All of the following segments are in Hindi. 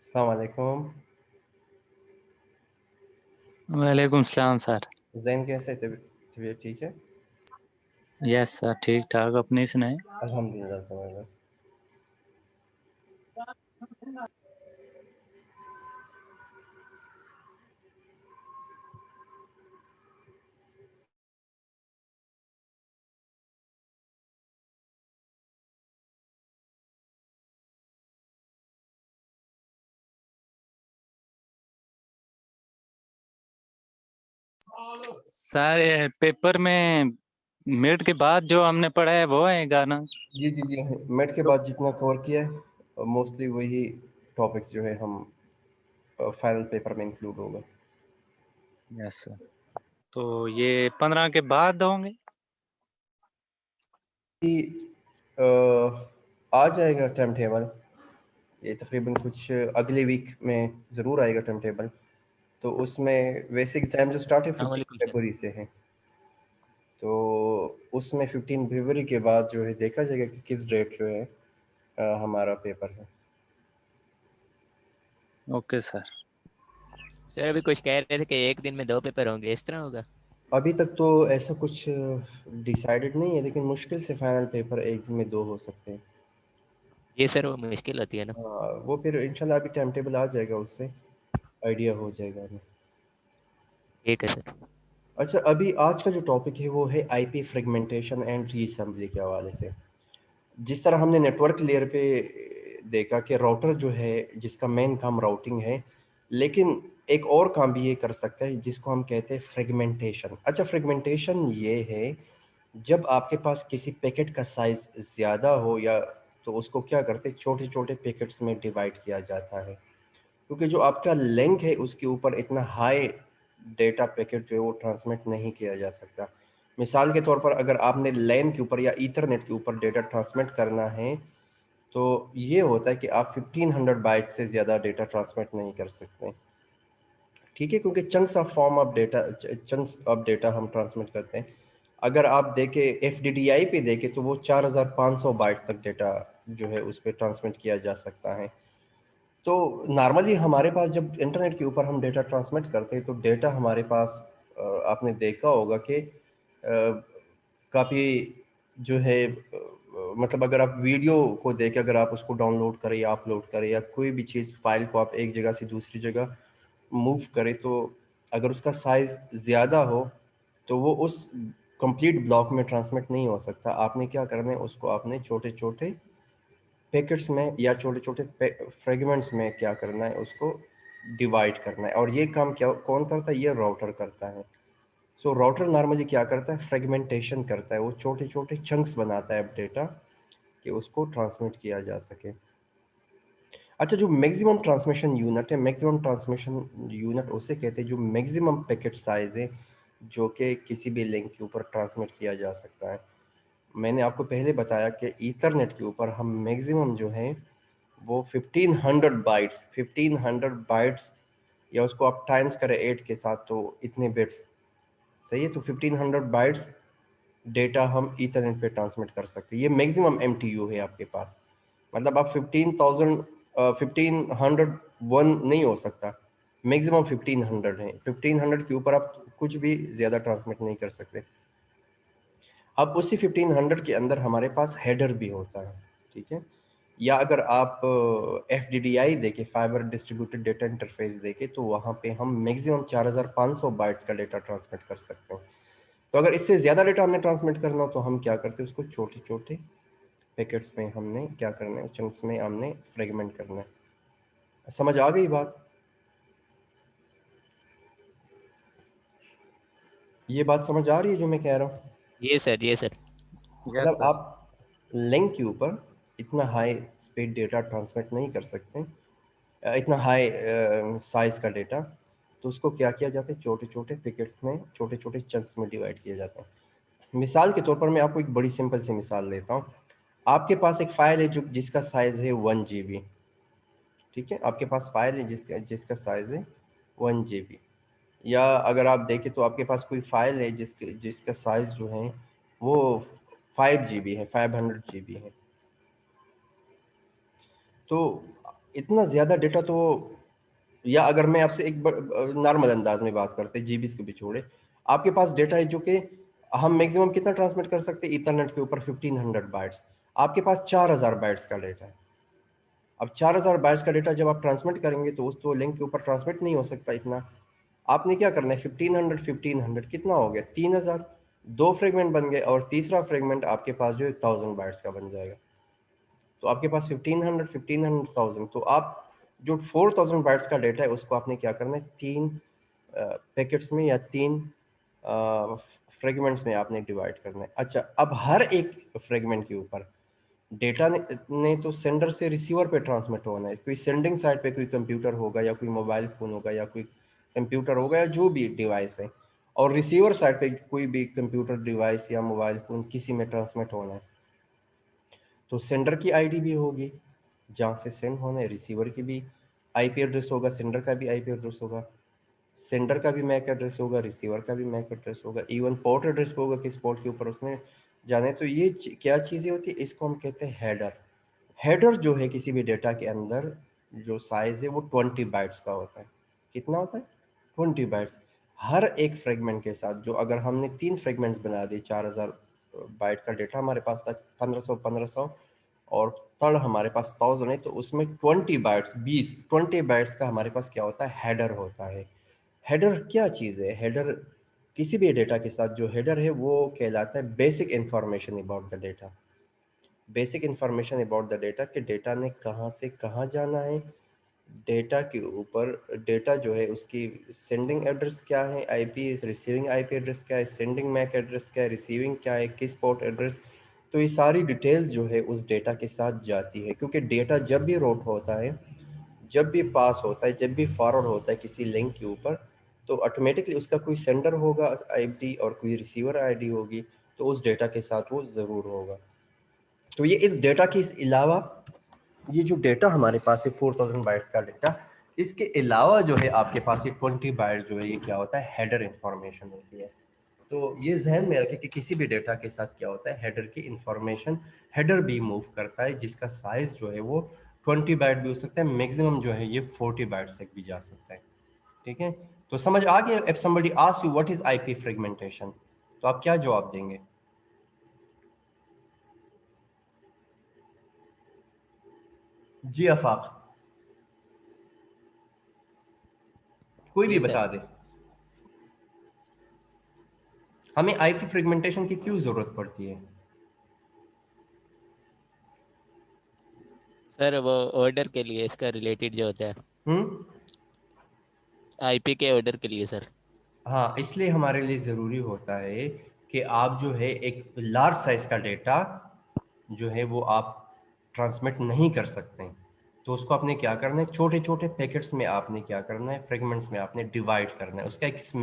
अस्सलाम वालेकुम। वालेकुम सलाम सर। ज़ैन कैसे है? तबीयत ठीक है? यस सर, ठीक ठाक। अपनी सुनाए। अल्हम्दुलिल्लाह ज़बरदस्त। सर ये पेपर में मिड के बाद जो हमने पढ़ा है वो है गाना। जी जी जी, मिड के बाद जितना कवर किया है मोस्टली वही टॉपिक्स जो है हम फाइनल पेपर में इंक्लूड होगा। Yes sir. तो ये 15 के बाद होंगे। कि अ, आ जाएगा टाइम टेबल, ये तकरीबन कुछ अगले वीक में ज़रूर आएगा टाइम टेबल। तो उसमें वैसे एग्ज़ाम जो स्टार्ट है 15 वालेकुम सर। फरवरी से है, तो उसमें 15 फरवरी के बाद जो है देखा जाएगा कि किस डेट जो है हमारा पेपर है। Okay sir. सर अभी कुछ कह रहे थे कि एक दिन में 2 पेपर होंगे, इस तरह होगा? अभी तक तो ऐसा कुछ डिसाइडेड नहीं है, लेकिन मुश्किल से फाइनल पेपर एक दिन में 2 हो सकते हैं। ये सर वो मुश्किल होती है ना। वो फिर इंशाल्लाह अभी टाइम टेबल आ जाएगा, उससे आइडिया हो जाएगा हमें। ठीक है सर। अच्छा, अभी आज का जो टॉपिक है वो है आईपी फ्रेगमेंटेशन एंड रीअसेंबली के हवाले से। जिस तरह हमने नेटवर्क लेयर पे देखा कि राउटर जो है जिसका मेन काम राउटिंग है, लेकिन एक और काम भी ये कर सकता है जिसको हम कहते हैं फ्रेगमेंटेशन। अच्छा, फ्रेगमेंटेशन ये है जब आपके पास किसी पैकेट का साइज ज़्यादा हो, या तो उसको क्या करते हैं छोटे छोटे पैकेट्स में डिवाइड किया जाता है, क्योंकि जो आपका लिंक है उसके ऊपर इतना हाई डेटा पैकेट जो है वो ट्रांसमिट नहीं किया जा सकता। मिसाल के तौर पर अगर आपने लैन के ऊपर या ईथरनेट के ऊपर डेटा ट्रांसमिट करना है, तो ये होता है कि आप 1500 बाइट से ज़्यादा डेटा ट्रांसमिट नहीं कर सकते। ठीक है, क्योंकि chunks of form of data, chunks of data हम ट्रांसमिट करते हैं। अगर आप देखें एफडीडीआई पे देखें तो वो 4500 बाइट तक डेटा जो है उस पर ट्रांसमिट किया जा सकता है। तो नॉर्मली हमारे पास जब इंटरनेट के ऊपर हम डेटा ट्रांसमिट करते हैं तो डेटा हमारे पास आपने देखा होगा कि काफ़ी जो है मतलब अगर आप वीडियो को देखें, अगर आप उसको डाउनलोड करें या अपलोड करें या कोई भी चीज़ फाइल को आप एक जगह से दूसरी जगह मूव करें, तो अगर उसका साइज़ ज़्यादा हो तो वो उस कंप्लीट ब्लॉक में ट्रांसमिट नहीं हो सकता। आपने क्या करना है, उसको आपने छोटे छोटे पैकेट्स में या छोटे छोटे फ्रेगमेंट्स में क्या करना है, उसको डिवाइड करना है। और ये काम क्या कौन करता है? ये राउटर करता है। सो राउटर नॉर्मली क्या करता है? फ्रेगमेंटेशन करता है, वो छोटे छोटे चंक्स बनाता है डेटा कि उसको ट्रांसमिट किया जा सके। अच्छा, जो मैक्सिमम ट्रांसमिशन यूनिट है, मैक्सिमम ट्रांसमिशन यूनिट उसे कहते हैं जो मैक्सिमम पैकेट साइज है जो कि किसी भी लिंक के ऊपर ट्रांसमिट किया जा सकता है। मैंने आपको पहले बताया कि ईथरनेट के ऊपर हम मैक्सिमम जो है वो 1500 बाइट्स, या उसको आप टाइम्स करें 8 के साथ तो इतने बिट्स, सही है। तो 1500 बाइट्स डेटा हम ईथरनेट पे ट्रांसमिट कर सकते हैं। ये मैक्सिमम एमटीयू है आपके पास। मतलब आप 1500 नहीं हो सकता, मैक्सिमम 1500 है। 1500 के ऊपर आप कुछ भी ज़्यादा ट्रांसमिट नहीं कर सकते। अब उसी 1500 के अंदर हमारे पास हेडर भी होता है, ठीक है। या अगर आप एफ डी डी आई देखें, फाइबर डिस्ट्रीब्यूटेड डेटा इंटरफेस देखें, तो वहाँ पे हम मैक्सिमम 4500 बाइट्स का डेटा ट्रांसमिट कर सकते हैं। तो अगर इससे ज़्यादा डेटा हमने ट्रांसमिट करना हो तो हम क्या करते हैं, उसको छोटे छोटे पैकेट्स में हमने क्या करना है, चंक्स में हमने फ्रेगमेंट करना है। समझ आ गई बात? ये बात समझ आ रही है जो मैं कह रहा हूँ? ये सर, ये सर। यस मतलब सर। आप लिंक के ऊपर इतना हाई स्पीड डेटा ट्रांसमिट नहीं कर सकते, इतना हाई साइज का डेटा। तो उसको क्या किया जाता है, छोटे छोटे पैकेट्स में, छोटे छोटे चंक्स में डिवाइड किया जाता है। मिसाल के तौर पर मैं आपको एक बड़ी सिंपल सी मिसाल लेता हूँ। आपके पास एक फाइल है जो जिसका साइज है 1 GB, ठीक है। आपके पास फाइल है जिसका जिसका साइज है 1 GB। या अगर आप देखें तो आपके पास कोई फाइल है जिसका साइज जो है वो 5 GB है, 500 GB है। तो इतना ज़्यादा डेटा तो, या अगर मैं आपसे एक नॉर्मल अंदाज में बात करते हैं, जीबीस को भी छोड़े, आपके पास डेटा है जो कि हम मैक्सिमम कितना ट्रांसमिट कर सकते हैं इथरनेट के ऊपर, 1500 बाइट्स। आपके पास 4000 बाइट्स का डेटा है। अब 4000 बाइट्स का डेटा जब आप ट्रांसमिट करेंगे तो उस तो लिंक के ऊपर ट्रांसमिट नहीं हो सकता इतना। आपने क्या करना है, 1500 कितना हो गया, 3000, दो फ्रेगमेंट बन गए, और तीसरा फ्रेगमेंट आपके पास जो है 1000 बाइट्स का बन जाएगा। तो आपके पास 1500 तो आप जो 4000 बाइट्स का डेटा है उसको आपने क्या करना है, तीन पैकेट्स में या तीन फ्रेगमेंट्स में आपने डिवाइड करना है। अच्छा, अब हर एक फ्रेगमेंट के ऊपर डेटा ने तो सेंडर से रिसीवर पे ट्रांसमिट होना है। कोई सेंडिंग साइड पे कोई कंप्यूटर होगा या कोई मोबाइल फ़ोन होगा या कोई कंप्यूटर होगा या जो भी डिवाइस है, और रिसीवर साइड पे कोई भी कंप्यूटर डिवाइस या मोबाइल फ़ोन किसी में ट्रांसमिट होना है। तो सेंडर की आईडी भी होगी जहाँ से सेंड होना है, रिसीवर की भी आईपी एड्रेस होगा, सेंडर का भी आईपी एड्रेस होगा, सेंडर का भी मैक एड्रेस होगा, रिसीवर का भी मैक एड्रेस होगा, इवन पोर्ट एड्रेस होगा किस पोर्ट के ऊपर उसने जाना है। तो ये क्या चीज़ें होती है, इसको हम कहते हैं हेडर। हेडर जो है किसी भी डेटा के अंदर जो साइज है वो 20 बाइट्स का होता है। कितना होता है, 20 बाइट्स। हर एक फ्रेगमेंट के साथ, जो अगर हमने 3 फ्रेगमेंट्स बना दिए, 4000 बाइट का डेटा हमारे पास था, 1500 और थर्ड हमारे पास 1000 है, तो उसमें 20 बाइट्स, 20 बाइट्स का हमारे पास क्या होता है, हेडर होता है। हेडर क्या चीज़ है, हेडर किसी भी डेटा के साथ जो हेडर है वो कहलाता है basic information about the data. Basic information about the data, कि डेटा ने कहाँ से कहाँ जाना है, डेटा के ऊपर डेटा जो है उसकी सेंडिंग एड्रेस क्या है, आईपी रिसीविंग आईपी एड्रेस क्या है, सेंडिंग मैक एड्रेस क्या है, रिसीविंग क्या है, किस पोर्ट एड्रेस। तो ये सारी डिटेल्स जो है उस डेटा के साथ जाती है, क्योंकि डेटा जब भी रोट होता है, जब भी पास होता है, जब भी फॉरवर्ड होता है किसी लिंक के ऊपर, तो ऑटोमेटिकली उसका कोई सेंडर होगा आईडी और कोई रिसीवर आईडी होगी, तो उस डेटा के साथ वो ज़रूर होगा। तो ये इस डेटा के अलावा, ये जो डेटा हमारे पास है 4000 बाइट्स का डेटा, इसके अलावा जो है आपके पास ये 20 बाइट जो है ये क्या होता है, हेडर इंफॉर्मेशन होती है। तो ये जहन में रखें कि किसी भी डेटा के साथ क्या होता है, हेडर की इंफॉर्मेशन, हेडर भी मूव करता है जिसका साइज जो है वो 20 बाइट भी हो सकता है, मैक्सिमम जो है ये 40 बाइट तक भी जा सकता है। ठीक है, तो समझ आ गया। If somebody asks you what is IP fragmentation, तो आप क्या जवाब देंगे? जी आफाक, कोई भी जी सर। बता दे। हमें आईपी फ्रेगमेंटेशन की क्यों जरूरत पड़ती है? सर वो ऑर्डर के लिए इसका रिलेटेड जो होता है, हम्म, आईपी के ऑर्डर के लिए सर। हाँ, इसलिए हमारे लिए ज़रूरी होता है कि आप जो है एक लार्ज साइज़ का डेटा जो है वो आप ट्रांसमिट नहीं कर सकते हैं। तो उसको आपने क्या करना है, छोटे छोटे पैकेट्स में आपने क्या करना है, फ्रेगमेंट्स में आपने डिवाइड करना है। उसका एक यस सर।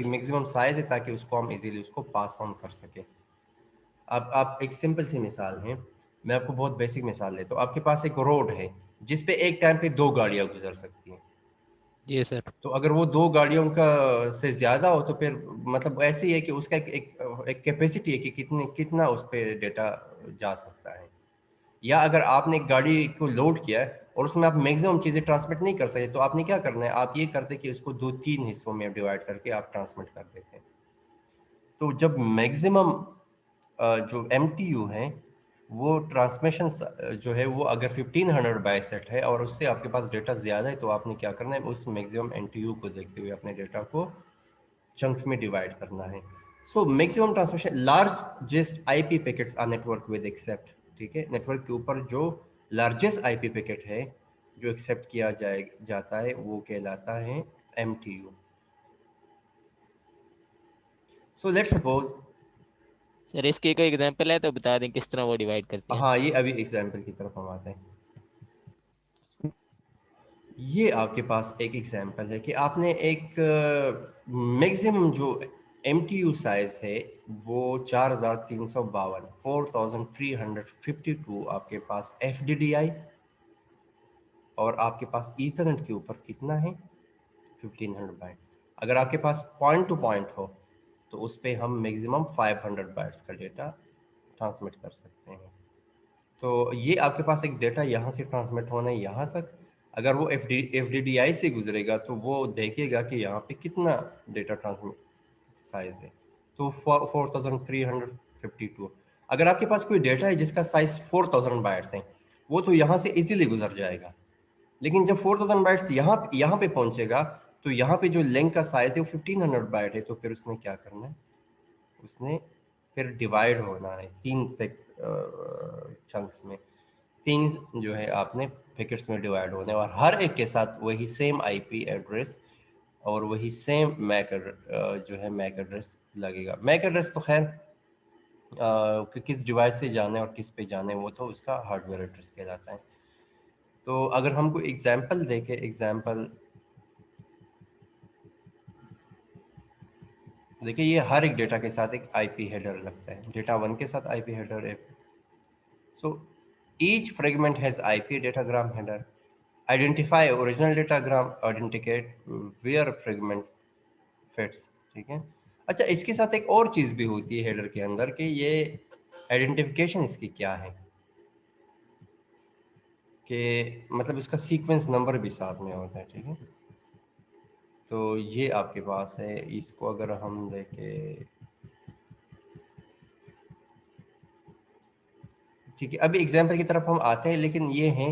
मैक्सिमम साइज़ है ताकि उसको हम इजीली उसको पास ऑन कर सकें। अब आप एक सिंपल सी मिसाल है, मैं आपको बहुत बेसिक मिसाल लेता हूँ। आपके पास एक रोड है जिस पे एक टाइम पे दो गाड़ियाँ गुजर सकती हैं। जी सर। तो अगर वो दो गाड़ियों का से ज़्यादा हो तो फिर मतलब ऐसे ही है कि उसका एक कैपेसिटी है कि कितना उस पर डेटा जा सकता है। या अगर आपने एक गाड़ी को लोड किया है और उसमें आप मैक्सिमम चीज़ें ट्रांसमिट नहीं कर सकते, तो आपने क्या करना है, आप ये करते कि उसको दो तीन हिस्सों में डिवाइड करके आप ट्रांसमिट कर देते हैं। तो जब मैक्सिमम जो एमटीयू है वो ट्रांसमिशन जो है वो अगर 1500 बाइसेट है और उससे आपके पास डेटा ज़्यादा है, तो आपने क्या करना है, उस मैक्सिमम एमटीयू को देखते हुए अपने डेटा को चंक्स में डिवाइड करना है। So maximum transmission largest IP packets are network with except. ठीक है, नेटवर्क के ऊपर जो लार्जेस्ट आईपी पैकेट है जो एक्सेप्ट किया जाता है वो कहलाता है MTU. So let's suppose, sir इसकी कोई एग्जांपल है तो बता दें किस तरह वो डिवाइड करते हैं। हाँ ये अभी एग्जाम्पल की तरफ हम आते हैं। ये आपके पास एक एग्जाम्पल है कि आपने एक मैक्सिमम जो एमटीयू साइज है वो 4352, 4352 आपके पास एफडीडीआई, और आपके पास ईथरनेट के ऊपर कितना है, 1500 बाइट। अगर आपके पास पॉइंट टू पॉइंट हो तो उस पर हम मैक्सिमम 500 बाइट्स का डेटा ट्रांसमिट कर सकते हैं। तो ये आपके पास एक डेटा यहाँ से ट्रांसमिट होना है यहाँ तक, अगर वो FDDI से गुजरेगा तो वो देखेगा कि यहाँ पे कितना डेटा ट्रांसमिट साइज है, तो 4352। अगर आपके पास कोई डेटा है जिसका साइज 4000 बाइट्स है, वो तो यहाँ से इजीली गुजर जाएगा। लेकिन जब 4000 बाइट्स यहाँ पे पहुंचेगा तो यहाँ पे जो लिंक का साइज है वो 1500 बाइट है, तो फिर उसने क्या करना है, उसने फिर डिवाइड होना है 3 चंक्स में, 3 जो है आपने पैकेट्स में डिवाइड होने, और हर एक के साथ वही सेम IP एड्रेस और वही सेम मैक जो है मैक एड्रेस लगेगा। मैक एड्रेस तो खैर कि किस डिवाइस से जाने और किस पे जाने वो तो उसका हार्डवेयर एड्रेस कहलाता है। तो अगर हम कोई एग्जांपल देखें, एग्जांपल देखिए, ये हर एक डेटा के साथ एक IP हेडर लगता है, डेटा 1 के साथ IP हेडर है। So each fragment has IP datagram header. Identify original datagram, authenticate where fragment fits। ठीक है। अच्छा, इसके साथ एक और चीज भी होती है हेडर के अंदर कि ये आइडेंटिफिकेशन इसकी क्या है, कि मतलब इसका सीक्वेंस नंबर भी साथ में होता है। ठीक है, तो ये आपके पास है। इसको अगर हम देखें, ठीक है, अभी एग्जाम्पल की तरफ हम आते हैं, लेकिन ये हैं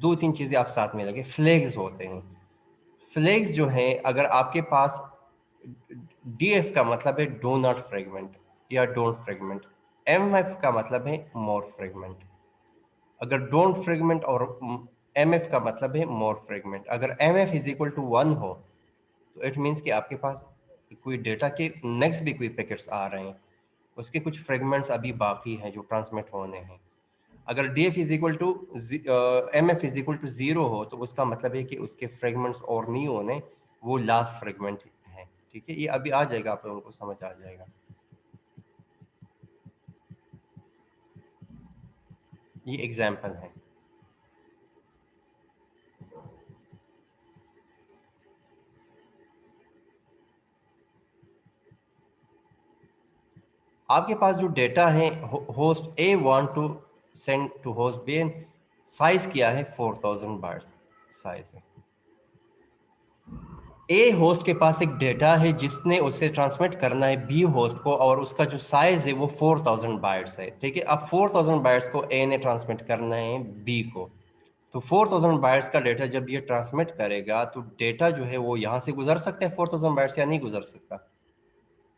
2-3 चीजें आप साथ में लगे। फ्लैग्स होते हैं। फ्लैग्स जो हैं, अगर आपके पास DF का मतलब है डू नॉट फ्रेगमेंट या डोंट फ्रेगमेंट, MF का मतलब है मोर फ्रेगमेंट। अगर डोंट फ्रेगमेंट और MF का मतलब है मोर फ्रेगमेंट। अगर MF इज इक्वल टू 1 हो तो इट मीन्स कि आपके पास कोई डेटा के नेक्स्ट भी कोई पैकेट्स आ रहे हैं, उसके कुछ फ्रेगमेंट्स अभी बाकी हैं जो ट्रांसमिट होने हैं। अगर DF is equal to MF is equal to 0 हो तो उसका मतलब है कि उसके फ्रेगमेंट्स और नहीं होने, वो लास्ट फ्रेगमेंट है। ठीक है, ये अभी आ जाएगा, आप लोगों को समझ आ जाएगा। ये एग्जाम्पल है। आपके पास जो डेटा है, host A want to send to host B, size क्या है 4000 बाइट्स साइज है। A होस्ट के पास एक डेटा है जिसने उसे ट्रांसमिट करना है B होस्ट को, और उसका जो साइज है वो 4000 बाइट्स है। ठीक है, अब 4000 बाइट्स को A ने ट्रांसमिट करना है B को, तो 4000 बाइट्स का डेटा जब ये ट्रांसमिट करेगा तो डेटा जो है वो यहाँ से गुजर सकता है 4000 बाइट्स, या नहीं गुजर सकता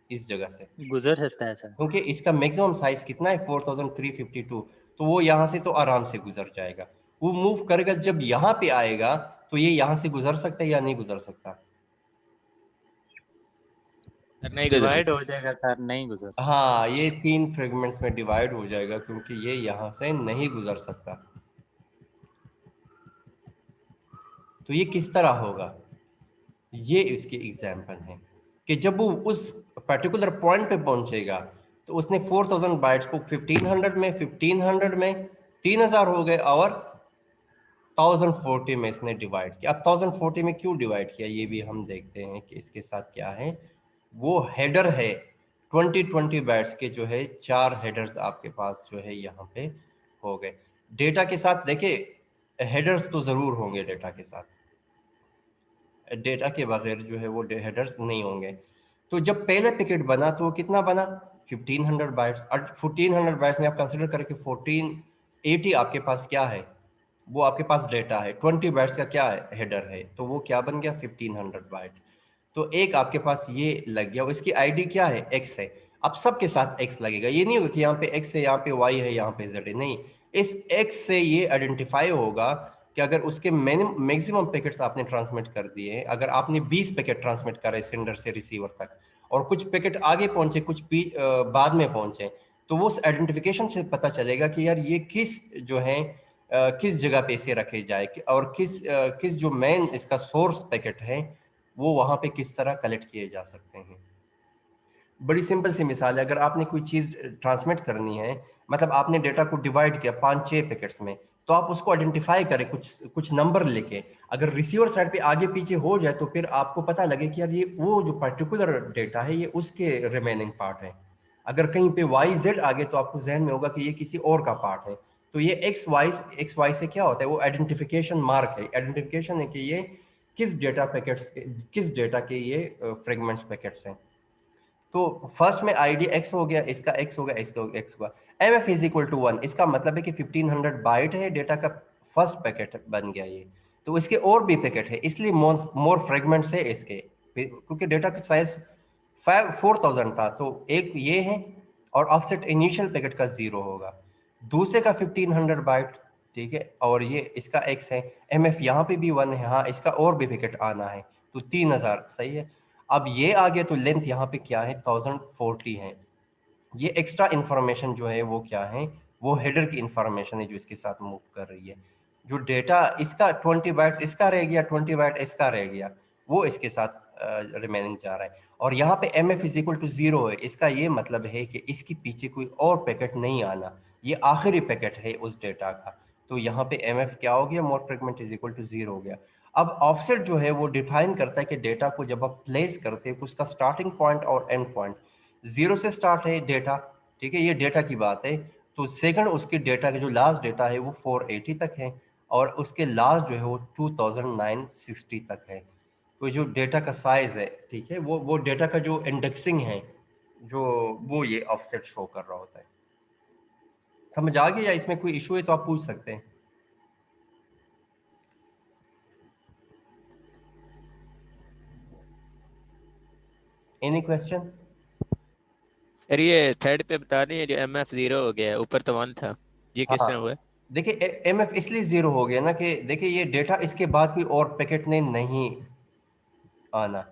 इस जगह से? गुजर सकता है सर। क्योंकि इसका मैक्सिमम साइज कितना है 4352, तो वो यहाँ से तो आराम से गुजर जाएगा। वो मूव करेगा, जब यहाँ पे आएगा तो ये यहाँ से गुजर सकता है या नहीं गुजर सकता? नहीं गुजर डिवाइड सकता। हो जाएगा सर, नहीं गुजर सकता। हाँ, ये 3 फ्रेगमेंट्स में डिवाइड हो जाएगा क्योंकि ये यहाँ से नहीं गुजर सकता। तो ये किस तरह होगा, ये इसके एग्जाम्पल हैं कि जब वो उस पर्टिकुलर पॉइंट पे पहुंचेगा तो उसने 4000 बाइट्स को 1500 में 1500 में 3000 हो गए, और 1040 में इसने डिवाइड किया। अब 1040 में क्यों डिवाइड किया ये भी हम देखते हैं कि इसके साथ क्या है। वो हेडर है 20 बाइट्स के, जो है 4 हेडर्स आपके पास जो है यहाँ पे हो गए। डेटा के साथ देखिए हेडर्स तो जरूर होंगे, डेटा के साथ, डेटा के बगैर जो है वो हेडर्स नहीं होंगे। तो जब पहले पैकेट बना तो कितना बना 1500 बाइट्स, और 1400 बाइट्स में आप कंसिडर करें कि 1480 आपके पास क्या है, वो आपके पास डेटा है, 20 बाइट्स का क्या है हेडर है, तो वो क्या बन गया 1500 बाइट। तो एक आपके पास ये लग गया, इसकी आईडी क्या है x है। अब सबके साथ x लगेगा, ये नहीं होगा कि यहाँ पे x है यहाँ पे y है यहाँ पे z है, नहीं, इस x से ये आइडेंटिफाई होगा कि अगर उसके मैक्सिमम पैकेट्स आपने ट्रांसमिट कर दिए, अगर आपने 20 पैकेट ट्रांसमिट करे सेंडर से रिसीवर तक, और कुछ पैकेट आगे पहुंचे कुछ बाद में पहुंचे, तो वो उस आइडेंटिफिकेशन से पता चलेगा कि यार ये किस जो है किस जगह पे इसे रखे जाए, और किस जो मेन इसका सोर्स पैकेट है वो वहां पे किस तरह कलेक्ट किए जा सकते हैं। बड़ी सिंपल सी मिसाल है, अगर आपने कोई चीज ट्रांसमिट करनी है, मतलब आपने डेटा को डिवाइड किया 5-6 पैकेट्स में, तो आप उसको आइडेंटिफाई करें कुछ नंबर लेके। अगर रिसीवर साइड पे आगे पीछे हो जाए तो फिर आपको पता लगे कि यार ये वो जो पर्टिकुलर डेटा है ये उसके रिमेनिंग पार्ट है। अगर कहीं पे YZ आ गए तो आपको जहन में होगा कि ये किसी और का पार्ट है। तो ये एक्स वाई से क्या होता है, वो आइडेंटिफिकेशन मार्क है, आइडेंटिफिकेशन है कि ये किस डेटा के ये फ्रेगमेंट्स पैकेट्स हैं। तो फर्स्ट में आईडी एक्स हो गया, इसका एक्स हो गया, इसका एक्स हुआ। M F is equal to 1, इसका मतलब है कि 1500 बाइट है डेटा का, फर्स्ट पैकेट बन गया ये। तो इसके और भी पैकेट है, इसलिए मोर फ्रेगमेंट्स है इसके, क्योंकि डेटा का साइज 4000 था, तो एक ये है और ऑफसेट इनिशियल पैकेट का 0 होगा, दूसरे का 1500 बाइट, ठीक है, और ये इसका एक्स है। एम एफ यहाँ पे भी 1 है, हाँ इसका और भी पैकेट आना है, तो 3000 सही है। अब ये आ गया तो लेंथ यहाँ पे क्या है, 1040 है। ये एक्स्ट्रा इंफॉर्मेशन जो है वो क्या है, वो हेडर की इंफॉर्मेशन है जो इसके साथ मूव कर रही है। जो डेटा इसका 20 बाइट्स इसका रह गया, 20 बाइट इसका रह गया, वो इसके साथ रिमेनिंग जा रहा है। और यहाँ पे M F is equal to 0 है, इसका ये मतलब है कि इसके पीछे कोई और पैकेट नहीं आना, ये आखिरी पैकेट है उस डेटा का। तो यहाँ पे एम एफ क्या हो गया, मोर फ्रेगमेंट इज इक्वल टू 0 हो गया। अब ऑफसेट जो है वो डिफाइन करता है कि डेटा को जब आप प्लेस करते हैं उसका स्टार्टिंग पॉइंट और एंड पॉइंट, 0 से स्टार्ट है डेटा, ठीक है, ये डेटा की बात है। तो सेकंड उसके डेटा के जो लास्ट डेटा है वो 480 तक है, और उसके लास्ट जो है वो 2960 तक है। तो जो डेटा का साइज है, ठीक है, वो डेटा का जो इंडेक्सिंग है, जो वो ये ऑफसेट शो कर रहा होता है। समझ आ गया, या इसमें कोई इशू है तो आप पूछ सकते हैं। Any question? सर ये थर्ड पे बता दें, जो एम एफ 0 हो गया है, ऊपर तो 1 था, ये किस हाँ तरह हुआ है? देखिए, एम एफ इसलिए 0 हो गया ना कि देखिए ये डेटा इसके बाद कोई और पैकेट ने नहीं आना,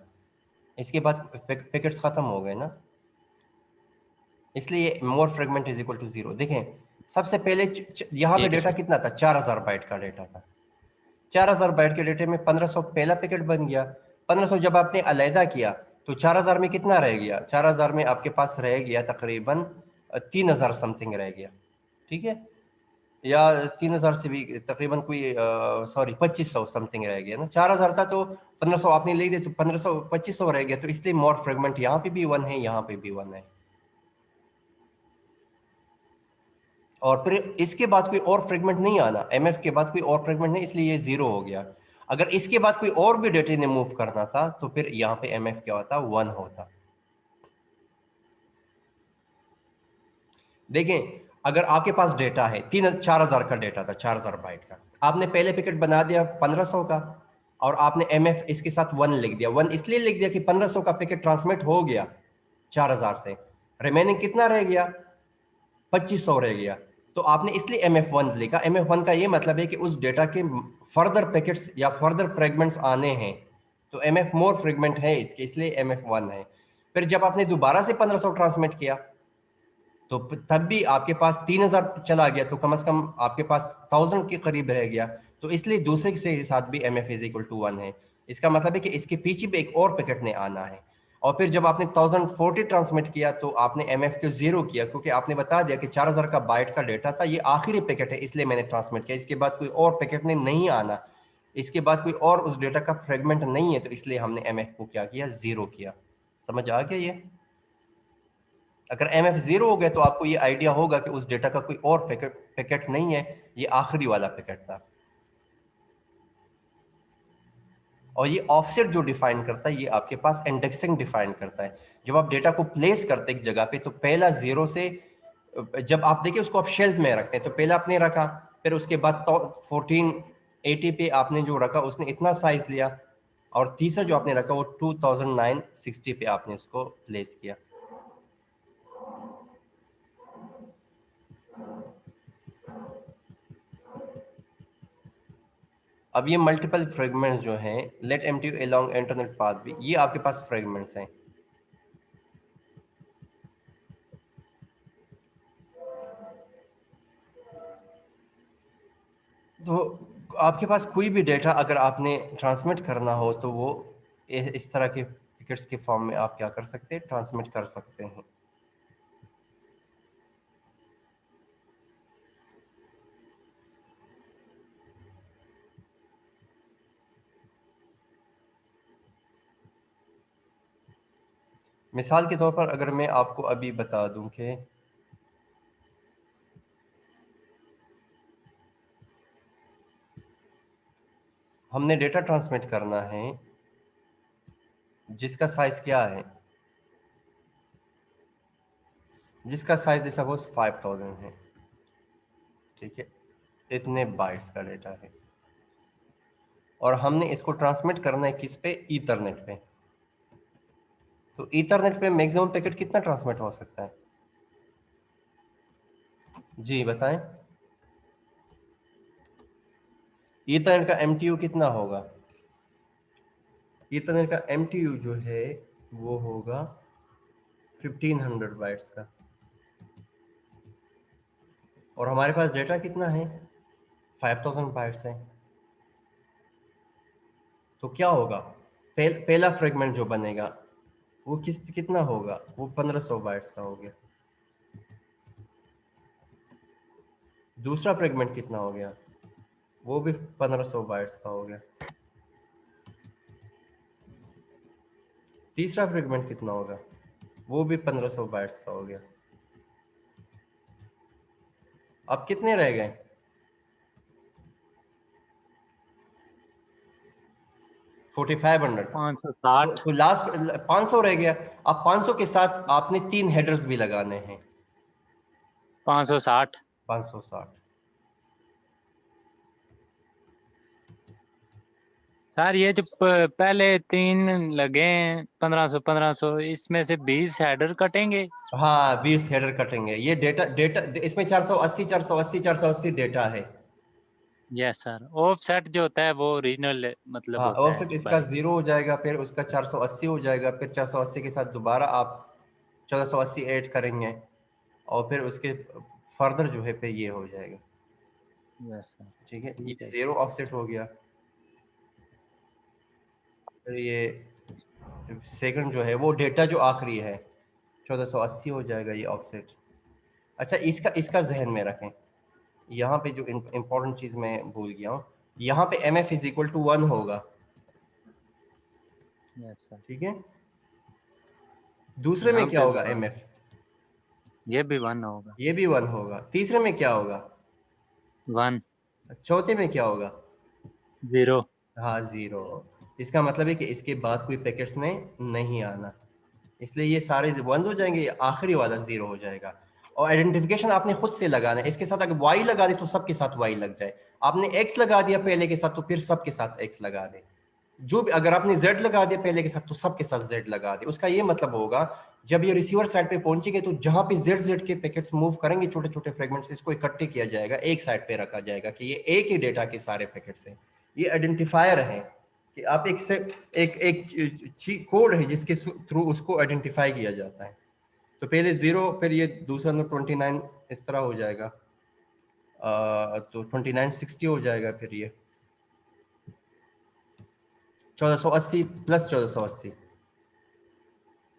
इसके बाद पैकेट्स खत्म हो गए ना, इसलिए मोर फ्रेगमेंट इज इक्वल टू 0। देखें, सबसे पहले यहाँ पे ठीक है डेटा सर। कितना था, 4000 बाइट का डेटा था। 4000 बाइट के डेटे में 1500 पहला पैकेट बन गया। 1500 जब आपने अलहदा किया तो 4000 में कितना रह गया, 4000 में आपके पास रह गया तकरीबन 3000 समथिंग रह गया, ठीक है, या 3000 से भी तकरीबन कोई सॉरी 2500 समथिंग रह गया ना। 4000 था तो 1500 आपने ले दिया तो 1500 2500 रह गया, तो इसलिए मोर फ्रेगमेंट यहाँ पे भी 1 है, यहाँ पे भी 1 है। और फिर इसके बाद कोई और फ्रेगमेंट नहीं आना, एमएफ के बाद कोई और फ्रेगमेंट नहीं, इसलिए ये 0 हो गया। अगर इसके बाद कोई और भी डेटा ने मूव करना था तो फिर यहाँ पे एमएफ क्या होता, 1 होता। देखें, अगर आपके पास डेटा है 4000 का डेटा था, 4000 बाइट का, आपने पहले पैकेट बना दिया 1500 का, और आपने एमएफ इसके साथ 1 लिख दिया। 1 इसलिए लिख दिया कि 1500 का पैकेट ट्रांसमिट हो गया 4000 से, रिमेनिंग कितना रह गया, 2500 रह गया। तो आपने इसलिए MF1 लिखा। MF1 का ये मतलब है कि उस डेटा के फर्दर पैकेट्स या फर्दर फ्रेगमेंट्स आने हैं, तो MF मोर फ्रेगमेंट है इसके, इसलिए MF1 है। फिर जब आपने दोबारा से 1500 ट्रांसमिट किया तो तब भी आपके पास 3000 चला गया, तो कम से कम आपके पास 1000 के करीब रह गया, तो इसलिए दूसरे के साथ भी MF इज इक्वल टू 1 है। इसका मतलब है कि इसके पीछे भी एक और पैकेट ने आना है। और फिर जब आपने 1040 ट्रांसमिट किया तो आपने MF को 0 किया, क्योंकि आपने बता दिया कि 4000 का बाइट का डेटा था, ये आखिरी पैकेट है, इसलिए मैंने ट्रांसमिट किया, इसके बाद कोई और पैकेट ने नहीं आना, इसके बाद कोई और उस डेटा का फ्रेगमेंट नहीं है, तो इसलिए हमने MF को क्या किया, 0 किया। समझ आ गया ये? अगर MF 0 हो गया तो आपको ये आइडिया होगा कि उस डेटा का कोई और पैकेट नहीं है, ये आखिरी वाला पैकेट था। और ये ऑफसेट जो डिफाइन करता है, ये आपके पास इंडेक्सिंग डिफाइन करता है। जब आप डेटा को प्लेस करते हैं एक जगह पे, तो पहला 0 से, जब आप देखिए उसको आप शेल्फ में रखते हैं, तो पहला आपने रखा, फिर उसके बाद 1480 पे आपने जो रखा उसने इतना साइज लिया, और तीसरा जो आपने रखा वो 2960 पे आपने उसको प्लेस किया। अब ये मल्टीपल फ्रेगमेंट्स जो हैं, let empty along internet path भी, ये आपके पास फ्रेगमेंट्स हैं। तो आपके पास कोई भी डेटा अगर आपने ट्रांसमिट करना हो तो वो इस तरह के पैकेट्स के फॉर्म में आप क्या कर सकते हैं, ट्रांसमिट कर सकते हैं। मिसाल के तौर पर अगर मैं आपको अभी बता दूं कि हमने डेटा ट्रांसमिट करना है जिसका साइज क्या है, जिसका साइज सपोज 5000 है, ठीक है, इतने बाइट्स का डेटा है, और हमने इसको ट्रांसमिट करना है किस पे, ईथरनेट पे। तो ईथरनेट पे मैक्सिमम पैकेट कितना ट्रांसमिट हो सकता है, जी बताएं। ईथरनेट का एमटीयू कितना होगा, ईथरनेट का एमटीयू जो है वो होगा 1500 बाइट्स का, और हमारे पास डेटा कितना है, 5000 बाइट्स है। तो क्या होगा, पहला फ्रेगमेंट जो बनेगा वो कितना होगा, वो 1500 बाइट्स का हो गया। दूसरा फ्रेगमेंट कितना हो गया, वो भी 1500 बाइट्स का हो गया। तीसरा फ्रेगमेंट कितना होगा, वो भी 1500 बाइट्स का हो गया। अब कितने रह गए, 4500। 560। तो लास्ट 500 रह गया। अब 500 के साथ आपने 3 हेडर्स भी लगाने हैं, 560। 560। सर ये जो पहले 3 लगे हैं 1500 इसमें से 20 हेडर कटेंगे। हाँ 20 हेडर कटेंगे। ये डेटा डेटा इसमें 480 480 480 डेटा है। यस सर, ऑफसेट जो होता है वो ओरिजिनल मतलब हाँ होता है औसत इसका बाइट। 0 हो जाएगा, फिर उसका 480 हो जाएगा, फिर 480 के साथ दोबारा आप 1480 ऐड करेंगे, और फिर उसके फर्दर जो है पे ये हो जाएगा। Yes sir. ठीक है, ये ठीक है। 0 ऑफसेट हो गया। फिर ये सेकंड जो है वो डेटा जो आखिरी है 1480 हो जाएगा ये ऑफसेट। अच्छा इसका इसका जहन में रखें, यहाँ पे जो इम्पोर्टेंट चीज मैं भूल गया हूँ, यहाँ पे M F is equal to 1 होगा। Yes sir. ठीक है, दूसरे यहाँ में क्या पे भी होगा, एम 1, एफ ये भी 1 होगा। ये भी 1 होगा। तीसरे में क्या होगा, 1। चौथे में क्या होगा, 0। हाँ 0। इसका मतलब है कि इसके बाद कोई पैकेट्स ने नहीं आना, इसलिए ये सारे 1 हो जाएंगे, ये आखिरी वाला 0 हो जाएगा। और आइडेंटिफिकेशन आपने खुद से लगाना है, इसके साथ अगर वाई लगा दे तो सबके साथ वाई लग जाए, आपने एक्स लगा दिया पहले के साथ तो फिर सबके साथ एक्स लगा दे, जो भी अगर आपने जेड लगा दिया पहले के साथ तो सबके साथ जेड लगा दे। उसका ये मतलब होगा जब ये रिसीवर साइड पे पहुंचेंगे तो जहां पे जेड जेड के पैकेट्स मूव करेंगे छोटे छोटे फ्रेगमेंट्स, इसको इकट्ठे किया जाएगा, एक साइड पे रखा जाएगा कि ये एक ही डेटा के सारे पैकेट्स हैं। ये आइडेंटिफायर है कि आप एक से एक कोड है जिसके थ्रू उसको आइडेंटिफाई किया जाता है। तो पहले 0, फिर ये दूसरा नो 29 इस तरह हो जाएगा, तो 2960 हो जाएगा, फिर ये 1480 प्लस 1480,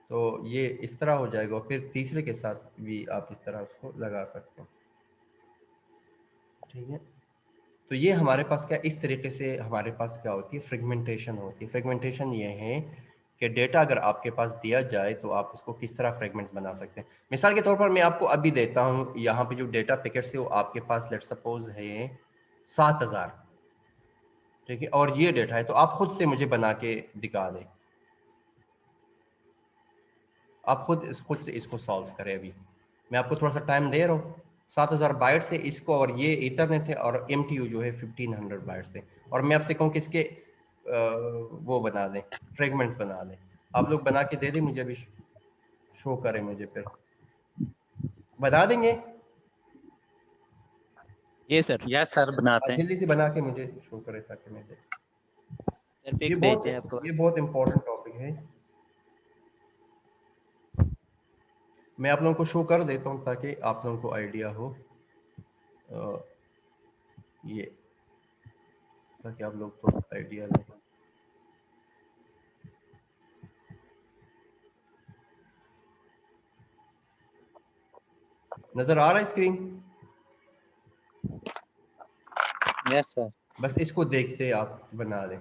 तो ये इस तरह हो जाएगा। और फिर तीसरे के साथ भी आप इस तरह उसको लगा सकते हैं। ठीक है, तो ये हमारे पास क्या, इस तरीके से हमारे पास क्या होती है, फ्रेगमेंटेशन होती है। फ्रेगमेंटेशन ये है कि डेटा अगर आपके पास दिया जाए तो आप उसको किस तरह फ्रेगमेंट बना सकते हैं। मिसाल के तौर पर मैं आपको अभी देता हूँ, यहाँ पे जो डेटा पैकेट्स है वो आपके पास लेट सपोज है 7000, ठीक है, और ये डेटा है, तो आप खुद से मुझे बना के दिखा दें, आप खुद से इसको सॉल्व करें। अभी मैं आपको थोड़ा सा टाइम दे रहा हूँ। 7000 बाइट से इसको, और ये इथरनेट है, और एमटीयू जो है 1500 बाइट से, और मैं आपसे कहूँ कि इसके वो बना दें, फ्रेगमेंट्स बना दें। आप लोग बना के दे दें मुझे, अभी शो करें मुझे, फिर बता देंगे। ये सर। यस सर, बनाते हैं। जल्दी से बना के मुझे शो करें ताकि मैं देख। सर पिक भेजते हैं आपको। ये बहुत इंपॉर्टेंट टॉपिक है, मैं आप लोगों को शो कर देता हूँ ताकि आप लोगों को आइडिया हो, ये ताकि आप लोग थोड़ा आइडिया लें। नजर आ रहा है स्क्रीन, यस सर। बस इसको देखते आप बना दें।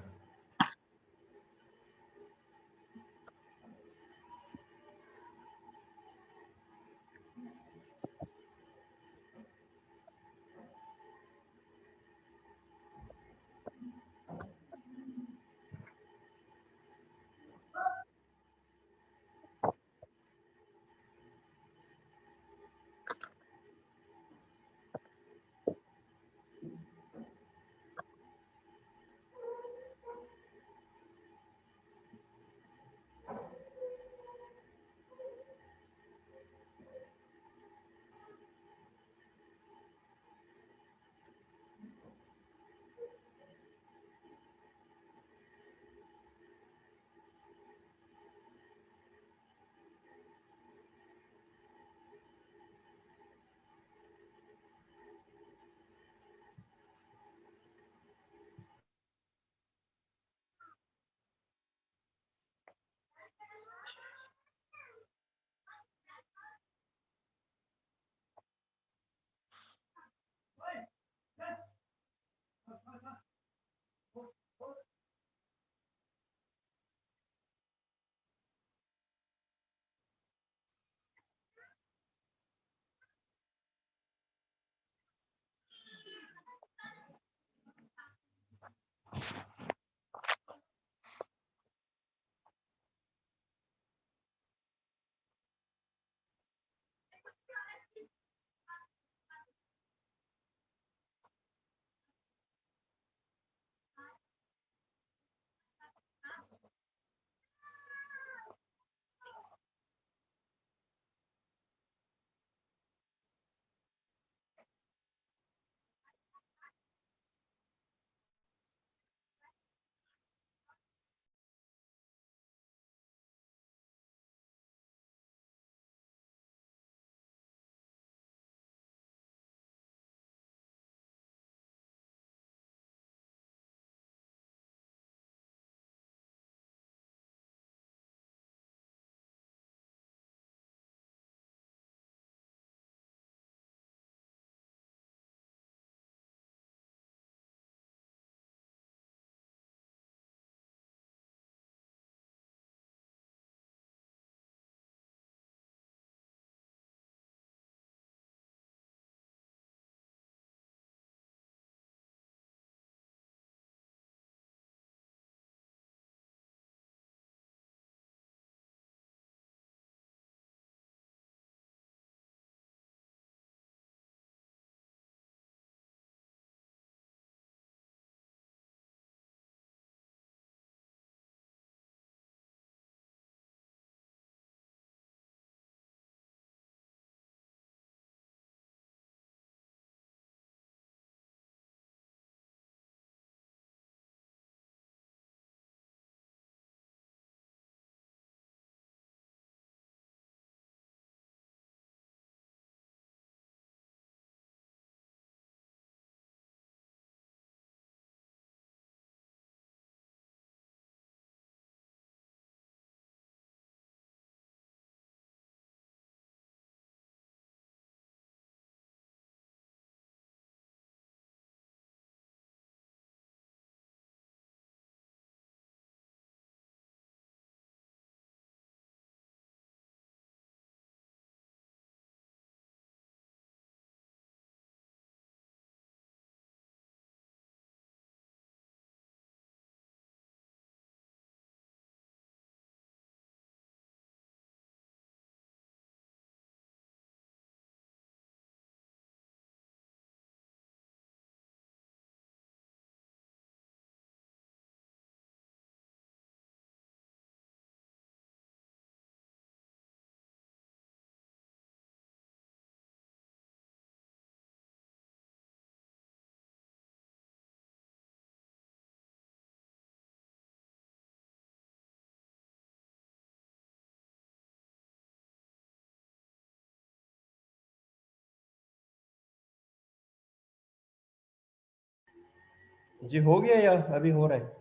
जी हो गया या अभी हो रहा है?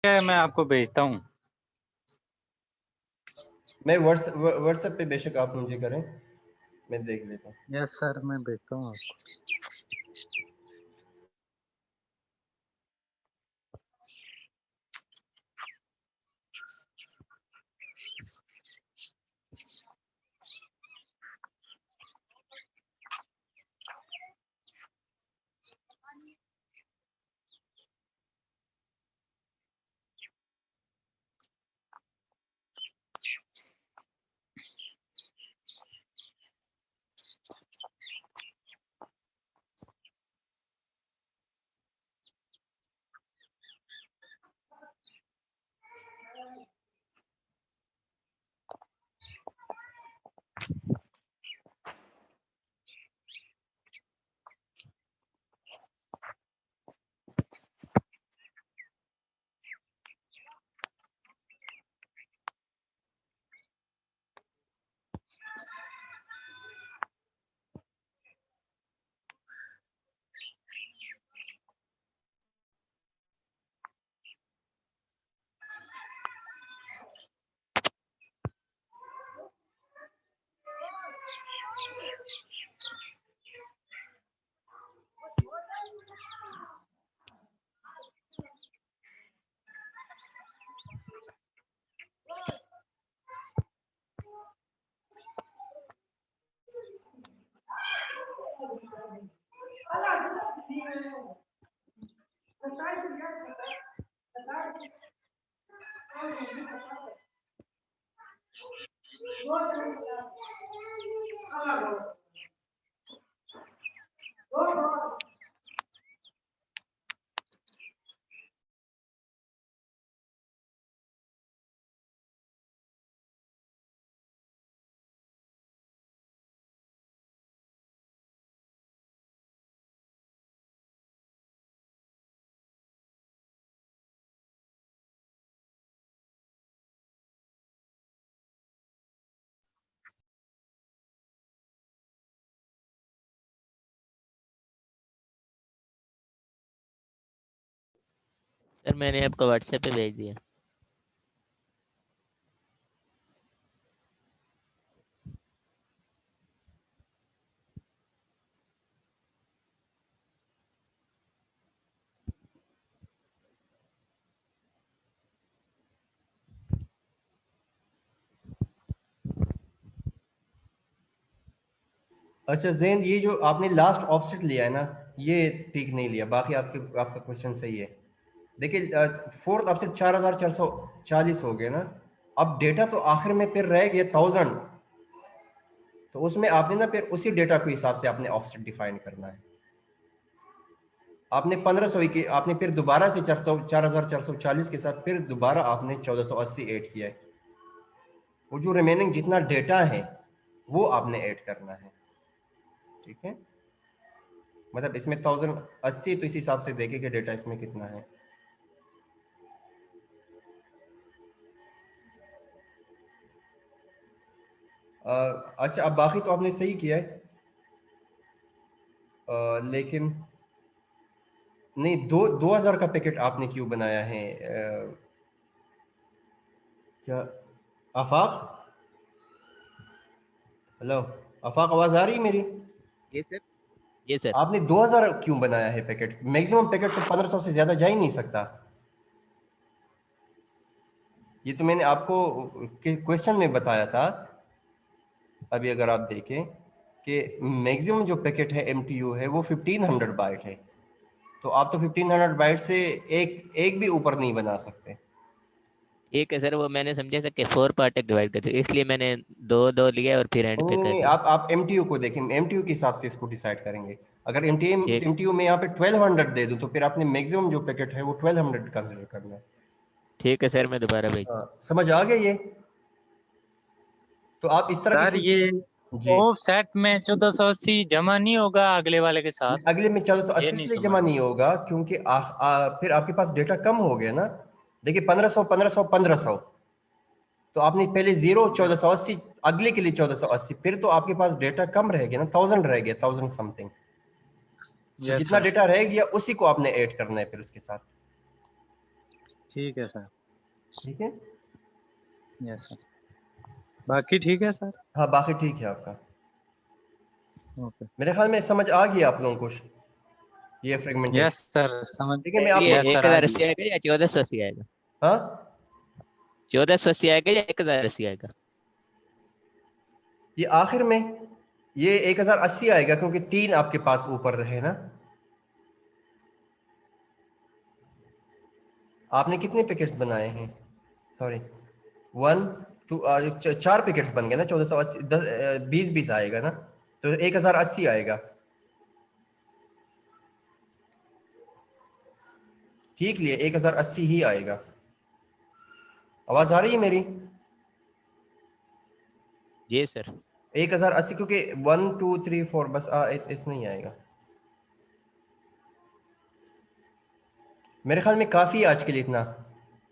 मैं आपको भेजता हूँ। मैं व्हाट्सएप पे बेशक आप मुझे करें, मैं देख लेता हूँ। यस सर, मैं भेजता हूँ आपको। सर मैंने आपको व्हाट्सएप पे भेज दिया। अच्छा जैन, ये जो आपने लास्ट ऑफसेट लिया है ना, ये ठीक नहीं लिया, बाकी आपका क्वेश्चन सही है। देखिए फोर्थ ऑफसेट 4440 हो गया ना, अब डेटा तो आखिर में फिर रह गया 1000, तो उसमें आपने ना फिर उसी डेटा के हिसाब से आपने ऑफसेट डिफाइन करना है। आपने 1500 की, आपने फिर दोबारा से 4440 के साथ फिर दोबारा आपने 1480 ऐड किया है। वो जो रिमेनिंग जितना डेटा है वो आपने ऐड करना है, ठीक है। मतलब इसमें 1080, तो इस हिसाब से देखें कि डेटा इसमें कितना है। अच्छा, अब बाकी तो आपने सही किया है, लेकिन नहीं, 2000 का पैकेट आपने क्यों बनाया है? क्या आफाक, हेलो आफाक, आवाज आ रही है मेरी? ये सर, ये सर। आपने 2000 क्यों बनाया है पैकेट? मैक्सिमम पैकेट तो 1500 से ज्यादा जा ही नहीं सकता। ये तो मैंने आपको क्वेश्चन में बताया था। अभी अगर आप देखें कि मैक्सिमम जो पैकेट है एमटीयू है वो 1500 बाइट है, तो आप तो 1500 बाइट से एक एक भी ऊपर नहीं बना सकते। ठीक है सर, वो मैंने समझा था कि 4 पार्ट तक डिवाइड करते, इसलिए मैंने दो दो लिया और फिर एंड नहीं पे नहीं कर नहीं, दिया। आप एमटीयू को देखें, एमटीयू के हिसाब से इसको डिसाइड करेंगे। अगर एमटीयू ठीक, एमटीयू में यहाँ पे 1200 दे दूं तो फिर आपने मैक्सिमम जो पैकेट है वो 1200 कंसिडर करना है। ठीक है सर, मैं दोबारा भेज। समझ आ गया ये? तो आप इस तरह की सर कोई ये चीज जी, ऑफ सेट में 1480 जमा नहीं होगा अगले वाले के साथ? अगले में ये 1480 नहीं इसलिए समझ। जमा नहीं होगा क्योंकि फिर आपके पास डेटा कम हो गया ना। देखिए 1500 1500 1500, तो आपने पहले 0 1480, अगले के लिए 1480, फिर तो आपके पास डेटा कम रह गया ना, 1000 रह गया, 1000 समथिंग। यस जितना सर, डेटा रह गया उसी को आपने ऐड करना है फिर उसके साथ। ठीक है सर। ठीक है, यस सर, बाकी ठीक है सर। हाँ बाकी ठीक है आपका। ओके। मेरे ख्याल में समझ आ गई आप लोगों को ये फ्रेगमेंटेशन। यस सर, समझ। ठीक है, मैं ये आपको यस सर, आ 1080 गई। आएगा या 1480 आएगा? हाँ 1480 आएगा या 1080 आएगा? ये आखिर में ये 1080 आएगा क्योंकि 3 आपके पास ऊपर रहे ना। आपने कितने पैकेट्स बनाए हैं? सॉरी 1 2 4 पैकेट्स बन गए ना, 1480, 20 आएगा ना, तो 1080 आएगा। ठीक लिए 1080 ही आएगा। आवाज आ रही है मेरी? जी सर। 1080 क्योंकि 1 2 3 4 बस इतना ही आएगा। मेरे ख्याल में काफी है आज के लिए इतना।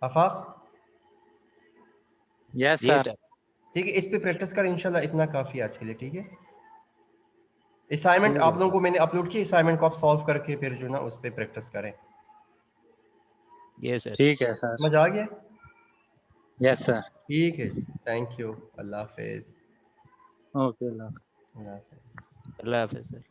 आफाक यस जी सर। सर। ठीक है, इस पे प्रैक्टिस कर, इंशाल्लाह इतना काफी है आज के लिए। ठीक है, असाइनमेंट ठीक आप है लोगों सर। को मैंने अपलोड की, असाइनमेंट को आप सॉल्व करके फिर जो ना उस पे प्रैक्टिस करें। ये सर। ठीक है सर। समझ आ गया? Yes sir. ठीक है जी, थैंक यू, अल्लाह हाफिज। ओके, अल्लाह। अल्लाह हाफिज। अल्लाह हाफिज़ सर।